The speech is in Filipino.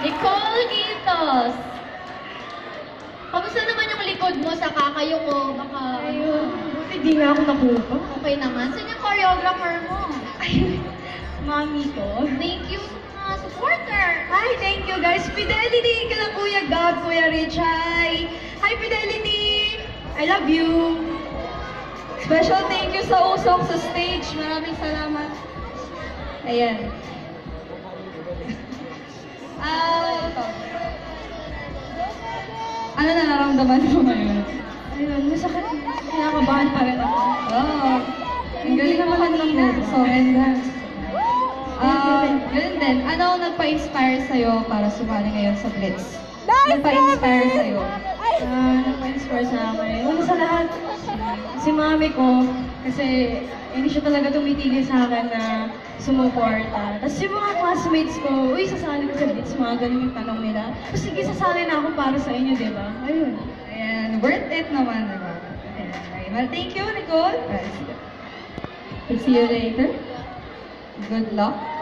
Nicole Itos. Kamusta naman yung likod mo sa kakayo ko? Baka Ayun, buti di nga ako nakuha. okay naman. Saan yung choreographer mo? Ayun, mami ko. Thank you sa mga supporter. Hi, thank you guys. Fidelity, kala Kuya Gab, Kuya Rich. Hi. Hi, Fidelity. I love you. Special thank you sa usok sa stage. Maraming salamat. Ayan. Ano na nararamdaman mo ngayon? Ayun, masakit. Kinakabahan pa rin ako. Oo. Ang galing naman ng song and dance. Yun din. Ano ang nagpa-inspire sa'yo para sumali ngayon sa Blitz? Nagpa-inspire sa'yo? Nagpa-inspire sa akin. Una sa lahat, si mami ko, kasi hindi siya talaga tumitigil sa akin na sumuporta. Tapos yung mga classmates ko, uy, sasali ko sa Blitz, mga ganun yung tanong nila. Tapos sige, sasali na ako para sa inyo, di ba? Ayun. Ayan, worth it naman, di ba? Ayan. Okay. Well, thank you, Nicole. See you later. Good luck.